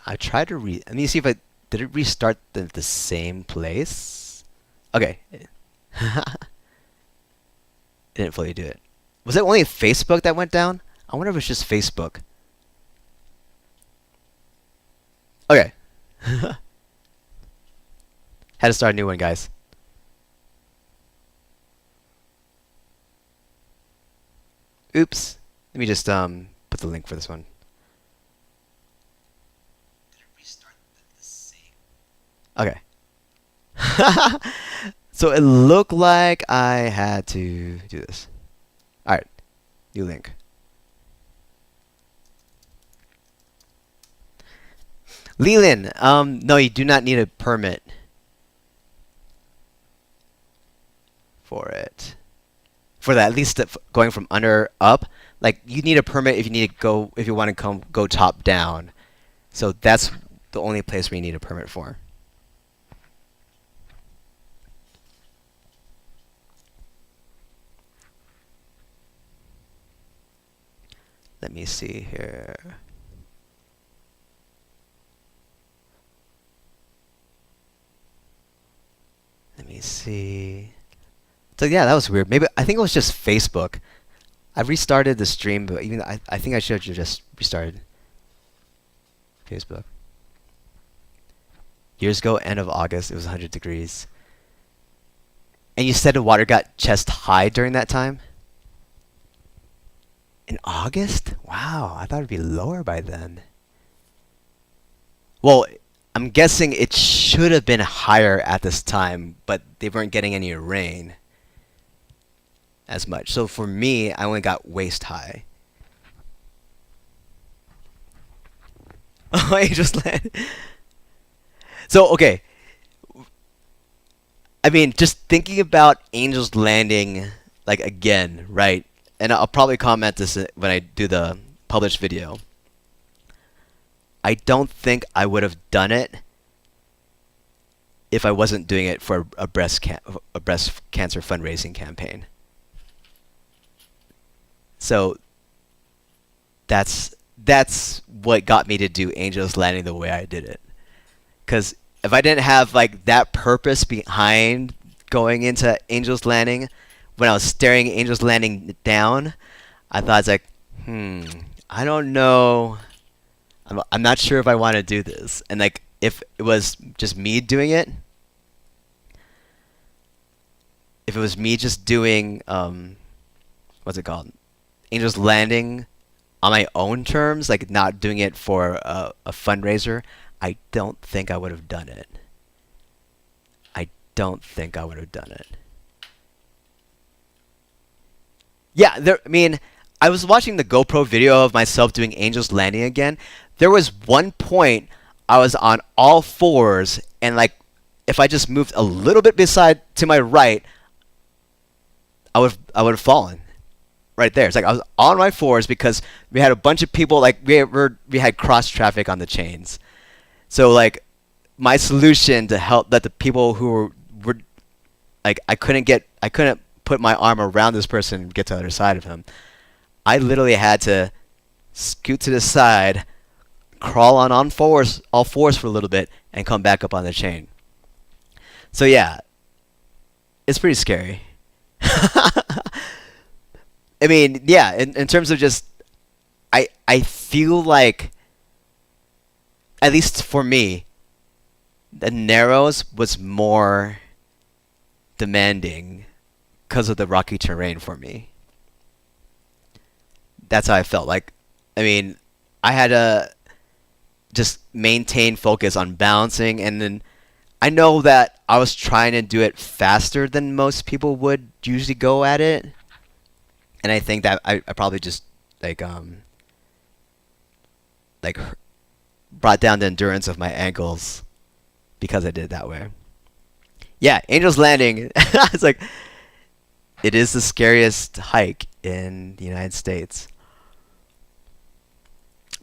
I tried to let me see if I did it restart the same place. Okay. It didn't fully do it. Was it only Facebook that went down? I wonder if it's just Facebook. Okay. Had to start a new one, guys. Oops. Let me just put the link for this one. Okay. So it looked like I had to do this. All right. New link. Leland, no, you do not need a permit for it. For that, at least going from under up, like you need a permit if you need to go if you want to go top down. So that's the only place where you need a permit for. Let me see here. Let me see. So yeah, that was weird. Maybe I think it was just Facebook. I restarted the stream, but even I think I should have just restarted Facebook. Years ago, end of August, it was 100 degrees. And you said the water got chest high during that time? In August? Wow, I thought it'd be lower by then. Well, I'm guessing it should have been higher at this time, but they weren't getting any rain as much. So for me, I only got waist high. Oh, I just landed. So, okay. I mean, just thinking about Angel's Landing, like, again, right? And I'll probably comment this when I do the published video. I don't think I would have done it if I wasn't doing it for a breast cancer fundraising campaign. So that's what got me to do Angel's Landing the way I did it. Because if I didn't have like that purpose behind going into Angel's Landing, when I was staring Angel's Landing down, I thought it's like, I don't know. I'm not sure if I want to do this. And like, if it was just me doing it, if it was me just doing, what's it called? Angel's Landing on my own terms, like not doing it for a fundraiser, I don't think I would have done it. I don't think I would have done it. Yeah, I mean, I was watching the GoPro video of myself doing Angel's Landing again. There was one point I was on all fours, and like, if I just moved a little bit to my right, I would have fallen. Right there. It's like I was on my fours because we had a bunch of people, like we had cross traffic on the chains. So like my solution to help that the people who were like I couldn't put my arm around this person and get to the other side of him. I literally had to scoot to the side, crawl on all fours for a little bit, and come back up on the chain. So yeah, it's pretty scary. I mean, yeah, in terms of just, I feel like, at least for me, the Narrows was more demanding because of the rocky terrain for me. That's how I felt. Like, I mean, I had to just maintain focus on balancing, and then I know that I was trying to do it faster than most people would usually go at it. And I think that I probably just like brought down the endurance of my ankles because I did it that way. Yeah, Angel's Landing. It's like it is the scariest hike in the United States.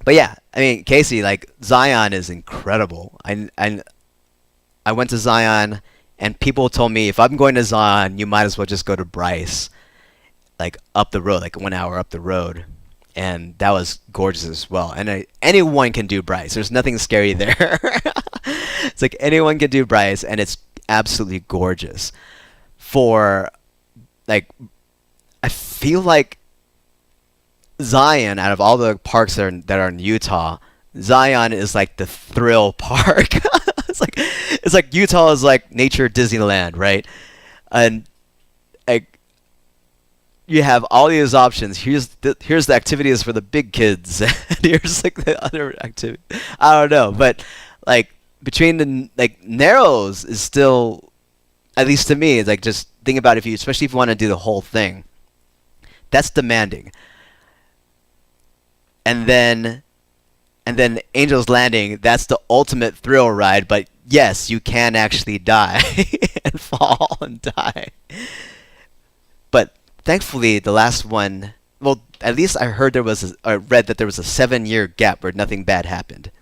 But yeah, I mean, Casey, like Zion is incredible. I went to Zion, and people told me if I'm going to Zion, you might as well just go to Bryce. Like up the road, like 1 hour up the road. and that was gorgeous as well. And anyone can do Bryce. There's nothing scary there. It's like anyone can do Bryce, and it's absolutely gorgeous. For like, I feel like Zion, out of all the parks that are in Utah, Zion is like the thrill park. It's like Utah is like nature Disneyland, right? And like you have all these options. Here's the activities for the big kids. And here's like the other activity. I don't know, but like between the like Narrows is still, at least to me, it's like just think about if you, especially if you want to do the whole thing. That's demanding. And then Angel's Landing, that's the ultimate thrill ride, but yes, you can actually die and fall and die. But thankfully, the last one, well, at least I heard I read that there was a 7-year gap where nothing bad happened.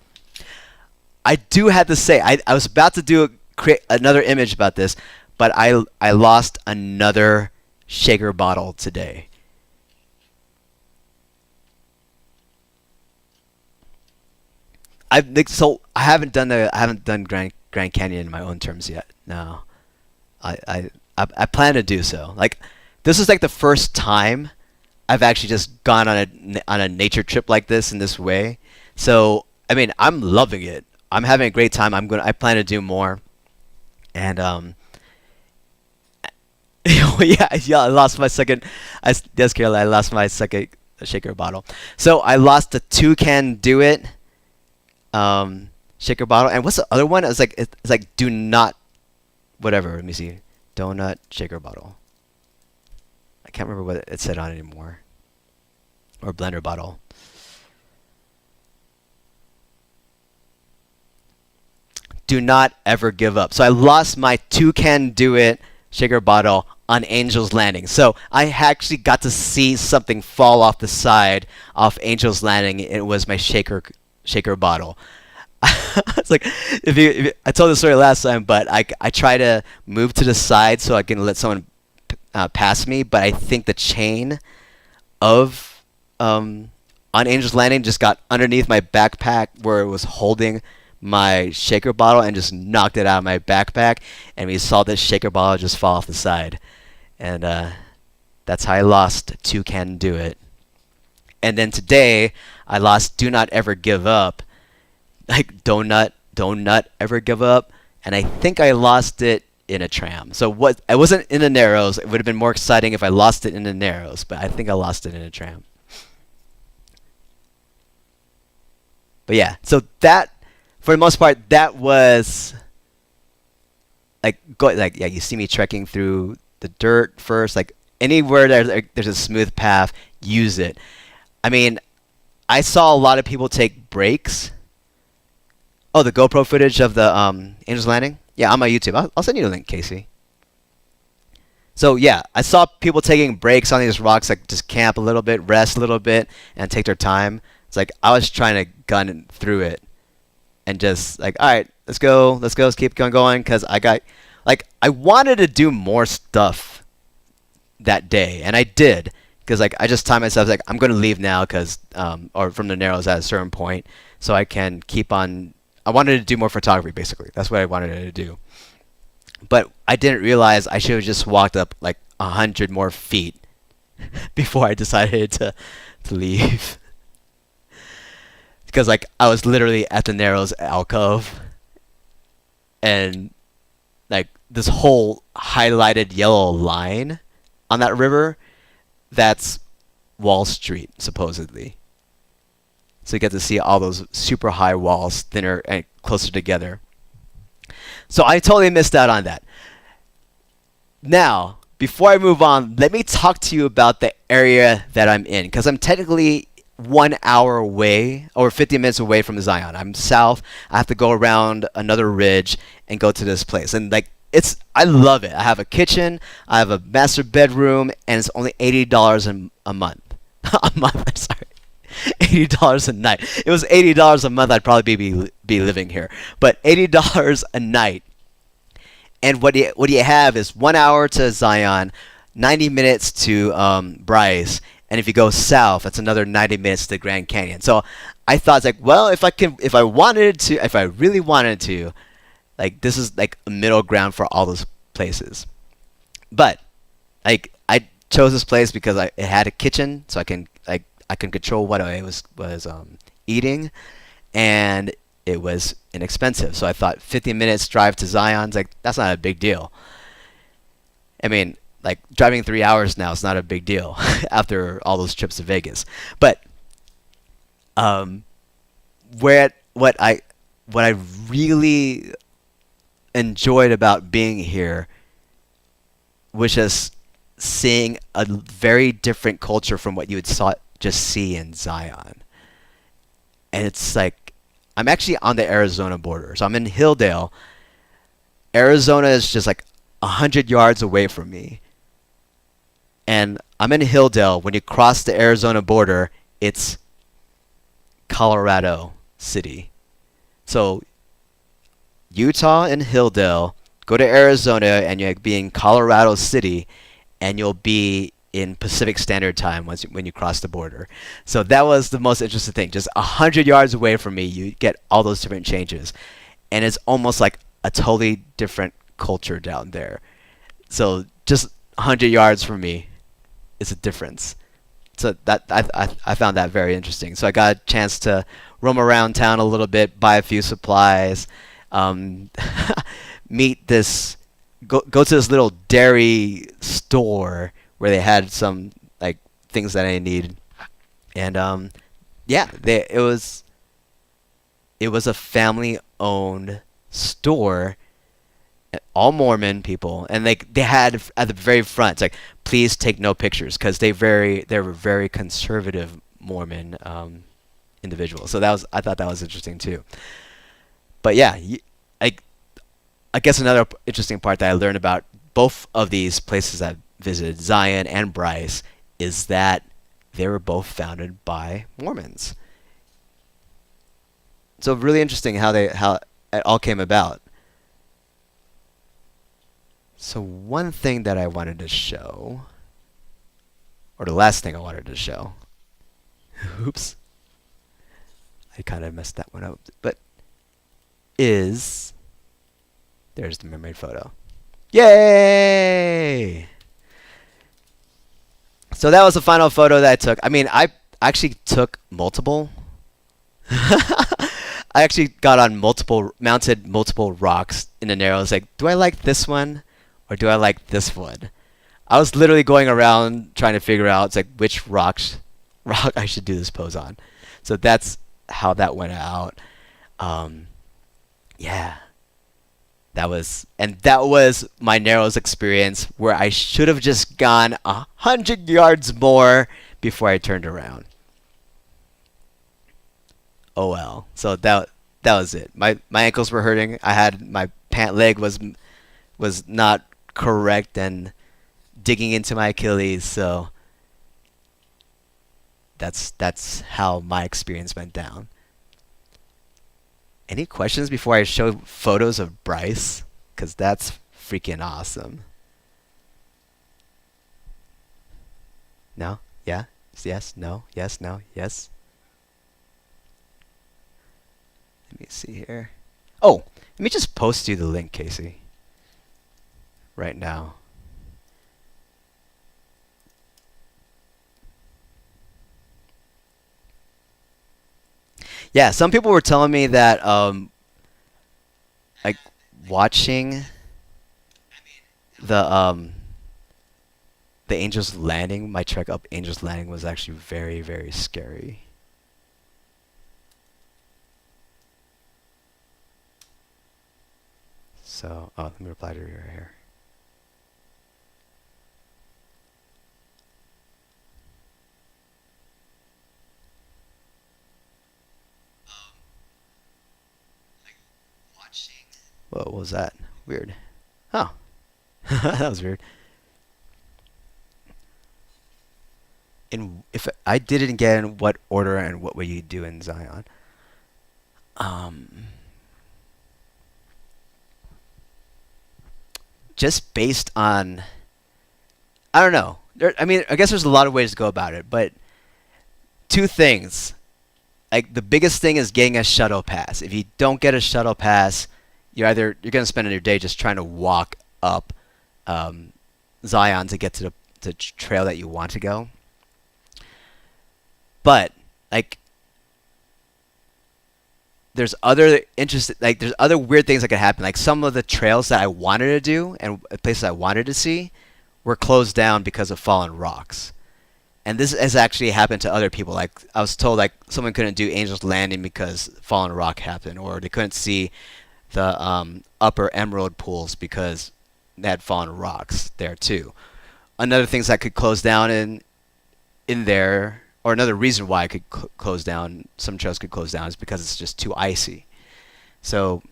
I do have to say, I was about to create another image about this, but I lost another shaker bottle today. I haven't done Grand Canyon in my own terms yet. No, I plan to do so. Like, this is like the first time I've actually just gone on a nature trip like this in this way. So I mean, I'm loving it. I'm having a great time. I plan to do more. And yeah, I lost my second. Yes, Carol, I lost my second shaker bottle. So I lost the Toucan Do It shaker bottle, and what's the other one? It's like do not, whatever. Let me see, donut shaker bottle. I can't remember what it said on it anymore. Or blender bottle. Do not ever give up. So I lost my Toucan Do It shaker bottle on Angel's Landing. So I actually got to see something fall off the side off Angel's Landing. It was my shaker bottle. It's like I told the story last time, but I try to move to the side so I can let someone pass me. But I think the chain of on Angel's Landing just got underneath my backpack where it was holding my shaker bottle and just knocked it out of my backpack, and we saw this shaker bottle just fall off the side, and that's how I lost Toucan Do It. And then today I lost Do Not Ever Give Up, like don't ever give up, and I think I lost it in a tram. So I wasn't in the Narrows. It would have been more exciting if I lost it in the Narrows, but I think I lost it in a tram. But yeah, so that, for the most part, that was yeah, you see me trekking through the dirt first. Like anywhere there's a smooth path, use it. I mean, I saw a lot of people take breaks. Oh, the GoPro footage of the Angel's Landing? Yeah, on my YouTube. I'll send you the link, Casey. So yeah, I saw people taking breaks on these rocks, like just camp a little bit, rest a little bit, and take their time. It's like I was trying to gun through it. And just like, all right, let's go, let's keep going, because I wanted to do more stuff that day, and I did, because like I just timed myself like I'm gonna leave now, because or from the Narrows at a certain point, so I can keep on. I wanted to do more photography, basically. That's what I wanted to do. But I didn't realize I should have just walked up like 100 more feet before I decided to leave. Because like I was literally at the Narrows alcove, and like this whole highlighted yellow line on that river, that's Wall Street, supposedly. So you get to see all those super high walls, thinner and closer together. So I totally missed out on that. Now, before I move on, let me talk to you about the area that I'm in, because I'm technically 1 hour away, or 50 minutes away from Zion. I'm south. I have to go around another ridge and go to this place. And like I love it. I have a kitchen, I have a master bedroom, and it's only $80 a month. A month, I'm sorry. $80 a night. If it was $80 a month, I'd probably be living here. But $80 a night. And what you have is 1 hour to Zion, 90 minutes to Bryce, and if you go south, it's another 90 minutes to the Grand Canyon. So I thought it's like, well, if I really wanted to, like this is like a middle ground for all those places. But like I chose this place because it had a kitchen, so I can control what I was eating, and it was inexpensive. So I thought 50 minutes drive to Zion's like that's not a big deal. I mean, like driving 3 hours now is not a big deal after all those trips to Vegas. But um, where what I really enjoyed about being here was just seeing a very different culture from what you would just see in Zion. And it's like I'm actually on the Arizona border, so I'm in Hilldale. Arizona is just like 100 yards away from me, and I'm in Hilldale. When you cross the Arizona border, it's Colorado City. So Utah and Hilldale, go to Arizona, and you'll be in Colorado City, and you'll be in Pacific Standard Time when you cross the border. So that was the most interesting thing. Just 100 yards away from me, you get all those different changes, and it's almost like a totally different culture down there. So just 100 yards from me is a difference. So that I found that very interesting. So I got a chance to roam around town a little bit, buy a few supplies, um, meet this, go to this little dairy store where they had some like things that I needed, and yeah, it was a family owned store, all Mormon people, and they had at the very front, it's like, please take no pictures, because they were very conservative Mormon individuals. So I thought that was interesting too. But yeah, I guess another interesting part that I learned about both of these places I visited, Zion and Bryce, is that they were both founded by Mormons. So really interesting how it all came about. So one thing that I wanted to show, or the last thing I wanted to show, oops, I kind of messed that one up, but there's the mermaid photo. Yay! So that was the final photo that I took. I mean, I actually took multiple. I actually mounted multiple rocks in the narrows. Like, do I like this one or do I like this one? I was literally going around trying to figure out it's like which rock I should do this pose on. So that's how that went out. Yeah, that was my narrows experience, where I should have just gone 100 yards more before I turned around. Oh well. So that was it. My ankles were hurting. I had my pant leg was not correct and digging into my Achilles. So that's how my experience went down. Any questions before I show photos of Bryce? Because that's freaking awesome. No? Yeah? Yes? No? Yes? No? Yes? Let me see here. Oh, let me just post you the link, Casey. Right now. Yeah, some people were telling me that like watching the um the Angel's Landing, my trek up Angel's Landing was actually very, very scary. So, oh, let me reply to you right here. What was that? Weird. Oh, that was weird. If I didn't get in what order and what would you do in Zion? Um, just based on, I don't know. I mean, I guess there's a lot of ways to go about it, but two things. Like the biggest thing is getting a shuttle pass. If you don't get a shuttle pass, you're gonna spend your day just trying to walk up um, Zion to get to the trail that you want to go. But like there's other weird things that could happen. Like some of the trails that I wanted to do and places I wanted to see were closed down because of fallen rocks. And this has actually happened to other people. Like I was told, like someone couldn't do Angel's Landing because fallen rock happened, or they couldn't see the upper Emerald pools because they had fallen rocks there too. Another things that could close down in there, or another reason why it could close down, some trails could close down, is because it's just too icy. So,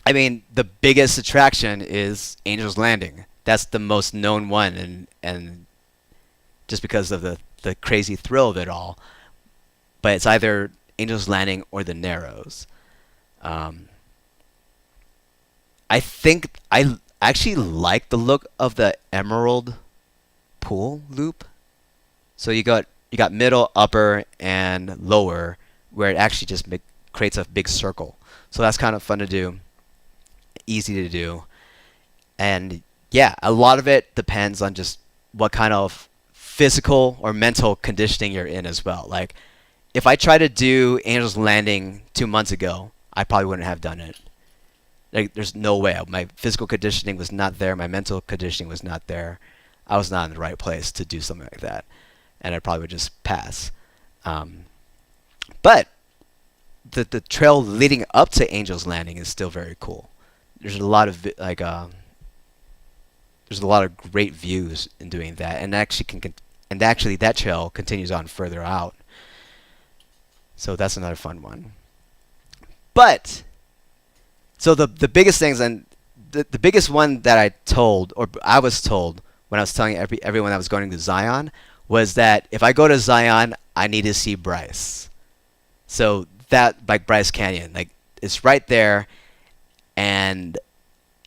I mean, the biggest attraction is Angel's Landing. That's the most known one, and just because of the crazy thrill of it all. But it's either Angel's Landing or the Narrows. Um, I think I actually like the look of the Emerald pool loop. So you got middle, upper, and lower, where it actually just creates a big circle. So that's kind of fun to do, easy to do, and yeah, a lot of it depends on just what kind of physical or mental conditioning you're in as well. Like, if I tried to do Angel's Landing 2 months ago, I probably wouldn't have done it. Like, there's no way. My physical conditioning was not there. My mental conditioning was not there. I was not in the right place to do something like that, and I probably would just pass. Um, but the trail leading up to Angel's Landing is still very cool. There's a lot of there's a lot of great views in doing that, and actually that trail continues on further out. So that's another fun one. But so the biggest things, and the biggest one that I was told when I was telling everyone that was going to Zion, was that if I go to Zion, I need to see Bryce. So that, like Bryce Canyon, like it's right there, and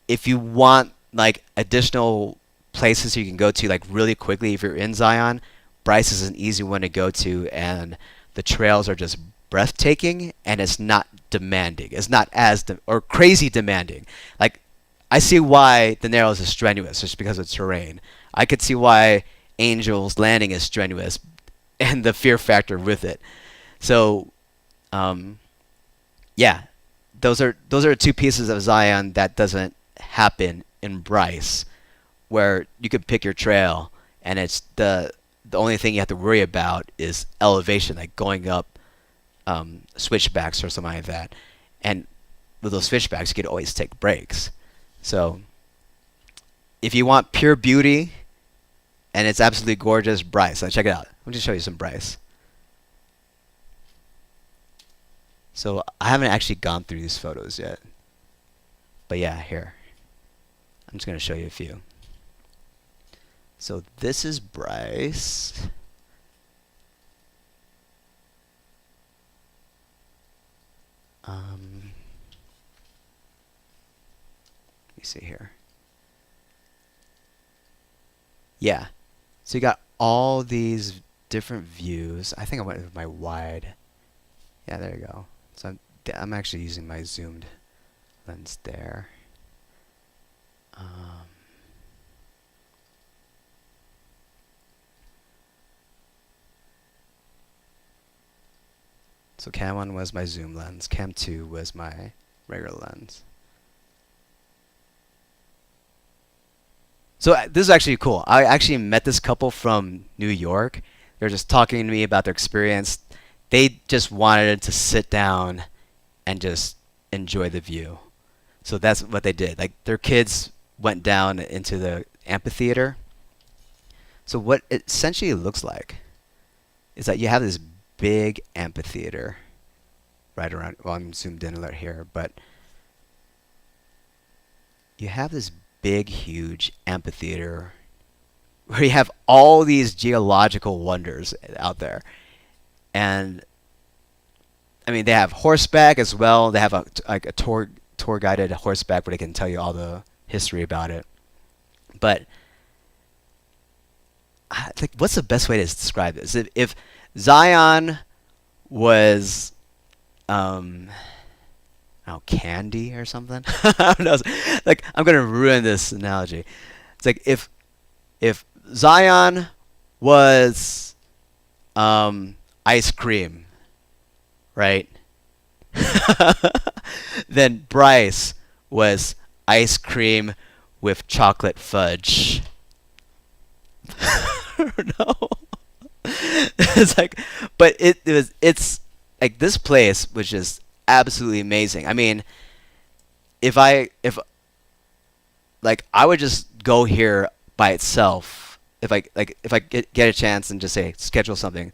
if you want like additional places you can go to like really quickly if you're in Zion, Bryce is an easy one to go to, and the trails are just breathtaking, and it's not demanding. It's not or crazy demanding. Like, I see why the Narrows is strenuous just because of terrain. I could see why Angel's Landing is strenuous and the fear factor with it. So, yeah, those are two pieces of Zion that doesn't happen in Bryce, where you could pick your trail, and it's the only thing you have to worry about is elevation, like going up switchbacks or something like that. And with those switchbacks, you could always take breaks. So if you want pure beauty and it's absolutely gorgeous, Bryce. Now check it out. Let me just show you some Bryce. So I haven't actually gone through these photos yet. But yeah, here. I'm just going to show you a few. So this is Bryce. Let me see here. Yeah. So you got all these different views. I think I went with my wide. Yeah, there you go. So I'm actually using my zoomed lens there. So Cam 1 was my zoom lens. Cam 2 was my regular lens. So this is actually cool. I actually met this couple from New York. They're just talking to me about their experience. They just wanted to sit down and just enjoy the view. So that's what they did. Like, their kids went down into the amphitheater. So what it essentially looks like is that you have this big amphitheater right around, well, I'm zoomed in a lot here, but you have this big, huge amphitheater where you have all these geological wonders out there. And I mean, they have horseback as well. They have a tour guided horseback where they can tell you all the history about it. But like what's the best way to describe this? If Zion was um oh candy or something. I don't know. Like I'm gonna ruin this analogy. It's like if Zion was ice cream, right? Then Bryce was ice cream with chocolate fudge. No. It's like, but it's like this place was just absolutely amazing. I mean, if like I would just go here by itself. If I get a chance and just say schedule something,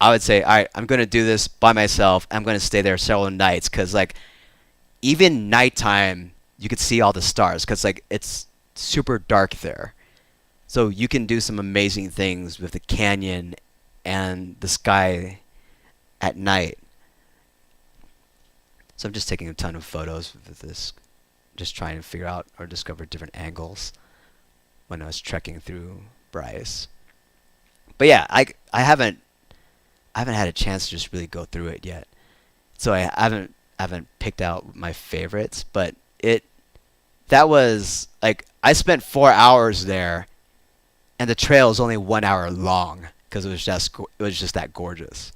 I would say, all right, I'm gonna do this by myself. I'm gonna stay there several nights because like even nighttime you could see all the stars because like it's super dark there. So you can do some amazing things with the canyon and the sky at night. So I'm just taking a ton of photos with this, just trying to figure out or discover different angles when I was trekking through Bryce. But yeah, I haven't had a chance to just really go through it yet. So I haven't picked out my favorites, but it that was like I spent 4 hours there, and the trail is only 1 hour long because it was just that gorgeous.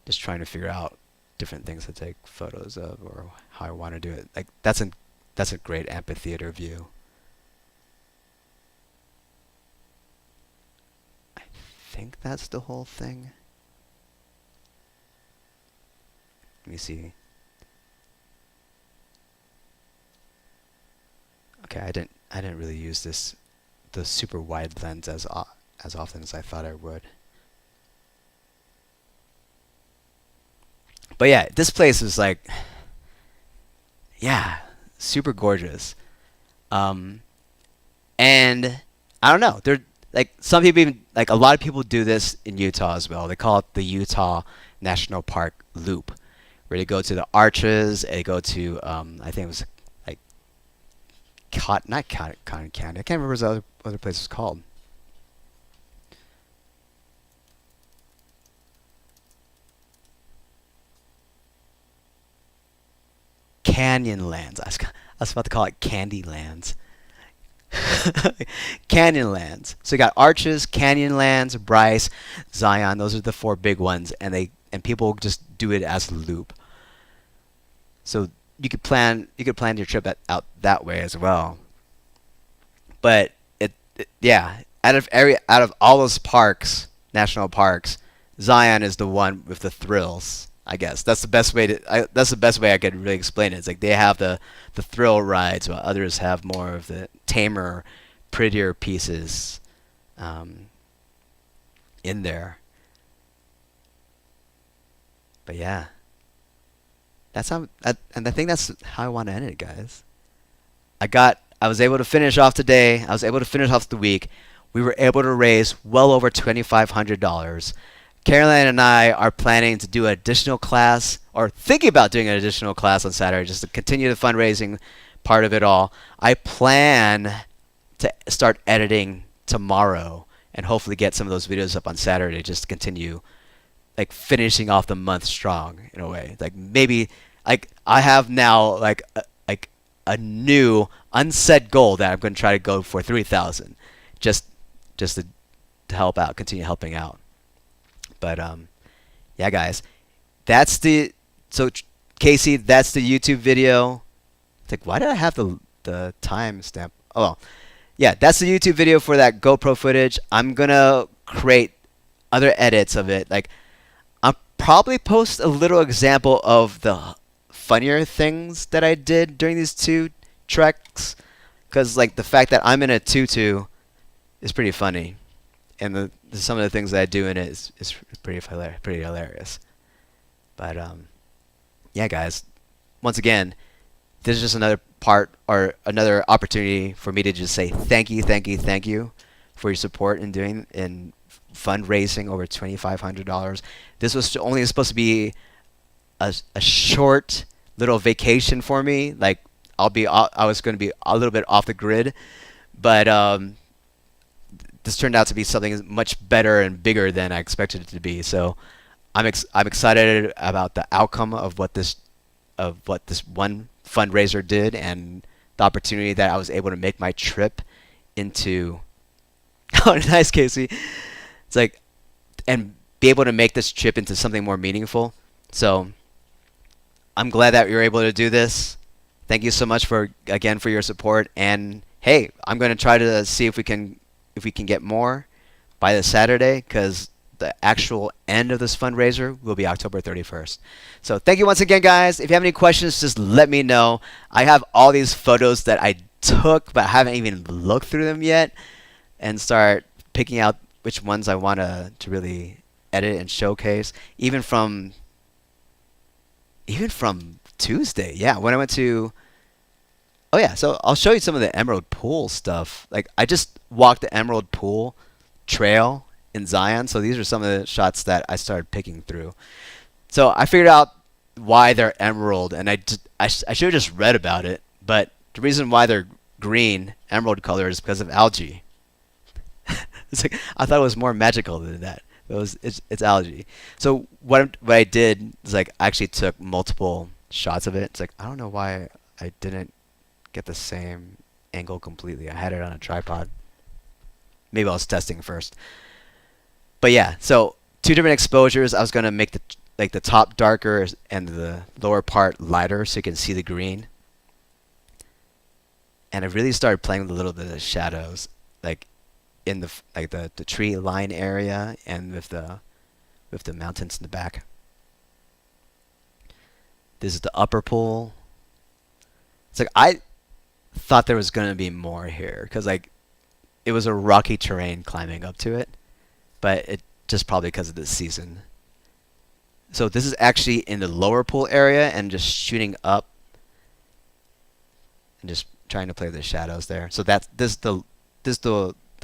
Just trying to figure out different things to take photos of or how I want to do it. Like that's a great amphitheater view. I think that's the whole thing. Let me see. Okay, I didn't really use the super wide lens as often as I thought I would. But yeah, this place is like yeah, super gorgeous. Um, and I don't know. They're like some people even like a lot of people do this in Utah as well. They call it the Utah National Park Loop, where they go to the arches and they go to I think it was like not cotton candy. I can't remember what the other place was called. Canyonlands. I was about to call it Candylands. Canyonlands. So you got Arches, Canyonlands, Bryce, Zion. Those are the four big ones, and people just do it as a loop. So you could plan your trip out that way as well. But yeah, out of all those parks, national parks, Zion is the one with the thrills. I guess that's the best way I could really explain it. It's like they have the thrill rides, while others have more of the tamer, prettier pieces um, in there. But yeah, and I think that's how I want to end it, guys. I was able to finish off today. I was able to finish off the week. We were able to raise well over $2,500. Caroline and I are planning to do an additional class, or thinking about doing an additional class on Saturday, just to continue the fundraising part of it all. I plan to start editing tomorrow and hopefully get some of those videos up on Saturday just to continue like finishing off the month strong in a way. Like maybe like I have now like a new unset goal that I'm going to try to go for 3,000 just to help out, continue helping out. But yeah, guys, that's the so Casey, that's the YouTube video. It's like why did I have the time stamp? Oh, well, yeah, that's the YouTube video for that GoPro footage. I'm gonna create other edits of it. Like I'll probably post a little example of the funnier things that I did during these two treks, because like the fact that I'm in a tutu is pretty funny, and some of the things that I do in it is pretty hilarious. But yeah, guys, once again, this is just another part or another opportunity for me to just say thank you, thank you, thank you for your support in fundraising over $2,500. This was only supposed to be a short little vacation for me. Like I was going to be a little bit off the grid, but this turned out to be something much better and bigger than I expected it to be. So I'm excited about the outcome of what this one fundraiser did, and the opportunity that I was able to make my trip into. Oh, nice, Casey. It's like, and be able to make this trip into something more meaningful. So I'm glad that you're able to do this. Thank you so much for your support. And hey, I'm going to try to see if we can get more by this Saturday, because the actual end of this fundraiser will be October 31st. So thank you once again, guys. If you have any questions, just let me know. I have all these photos that I took, but I haven't even looked through them yet and start picking out which ones I want to really edit and showcase. Even from Tuesday, yeah, when I went to. Oh yeah, so I'll show you some of the Emerald Pool stuff. Like, I just walked the Emerald Pool trail in Zion, so these are some of the shots that I started picking through. So I figured out why they're emerald, and I should have just read about it, but the reason why they're green, emerald color, is because of algae. It's like, I thought it was more magical than that. It's algae. So what I did is, like, I actually took multiple shots of it. It's like, I don't know why I didn't get the same angle completely. I had it on a tripod. Maybe I was testing first. But yeah, so 2 different exposures. I was gonna make the top darker and the lower part lighter so you can see the green. And I really started playing with a little bit of the shadows, like in the tree line area and with the mountains in the back. This is the upper pool. It's like, I thought there was gonna be more here, because like it was a rocky terrain climbing up to it, but it just probably because of the season. So this is actually in the lower pool area and just shooting up and just trying to play the shadows there. So this the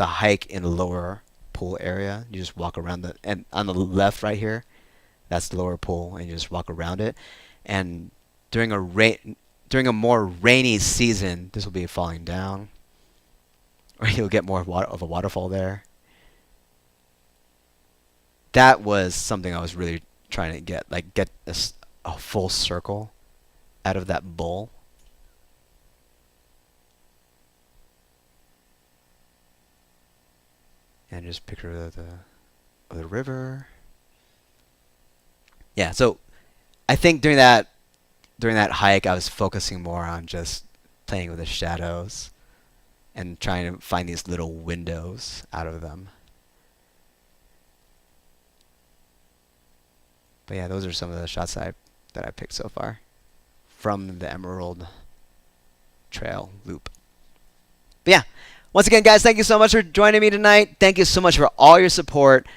hike in the lower pool area. You just walk around and on the left right here, that's the lower pool, and you just walk around it. And during a more rainy season, this will be falling down, or you'll get more of a waterfall there. That was something I was really trying to get, like, get a full circle out of that bowl. And just picture the river. Yeah, so I think during that hike, I was focusing more on just playing with the shadows and trying to find these little windows out of them. But yeah, those are some of the shots that I picked so far from the Emerald Trail loop. But yeah, once again, guys, thank you so much for joining me tonight. Thank you so much for all your support.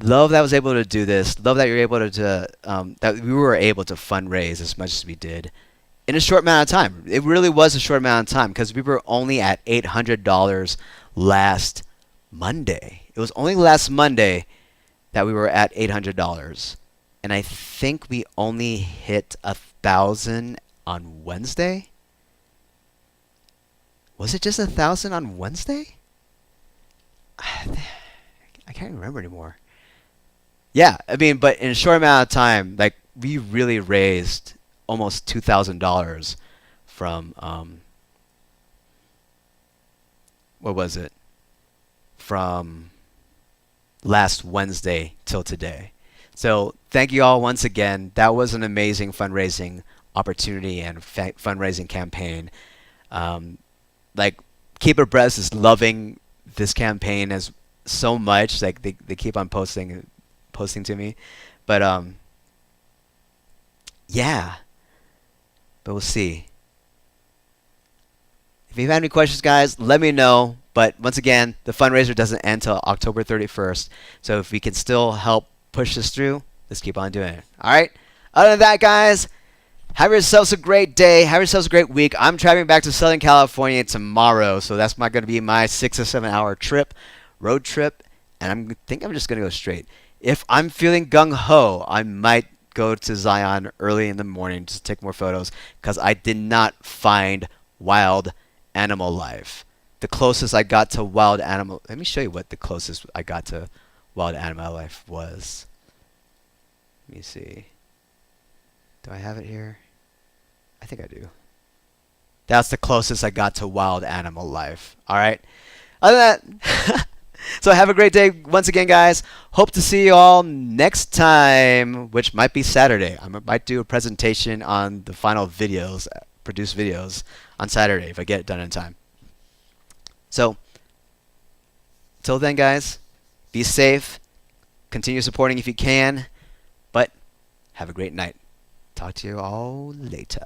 Love that I was able to do this. Love that you're able to that we were able to fundraise as much as we did in a short amount of time. It really was a short amount of time, because we were only at $800 last Monday. It was only last Monday that we were at $800, and I think we only hit 1,000 on Wednesday. Was it just 1,000 on Wednesday? I can't remember anymore. Yeah, I mean, but in a short amount of time, like, we really raised almost $2,000 from what was it? From last Wednesday till today. So thank you all once again. That was an amazing fundraising opportunity and fundraising campaign. Like, Keep Abreast is loving this campaign as so much. Like, they keep on posting to me, but yeah, but we'll see. If you have any questions, guys, let me know. But once again, the fundraiser doesn't end until October 31st, so if we can still help push this through, let's keep on doing it. All right, other than that, guys, have yourselves a great day. Have yourselves a great week. I'm traveling back to Southern California tomorrow, so that's going to be my 6 or 7 hour road trip, and I think I'm just going to go straight. If I'm feeling gung-ho, I might go to Zion early in the morning to take more photos, because I did not find wild animal life. the closest I got to wild animal. Let me show you what the closest I got to wild animal life was. Let me see. Do I have it here? I think I do. That's the closest I got to wild animal life. All right. Other than that, so have a great day once again, guys. Hope to see you all next time, which might be Saturday. I might do a presentation on the final videos, produced videos, on Saturday if I get it done in time. So, till then, guys, be safe. Continue supporting if you can. But have a great night. Talk to you all later.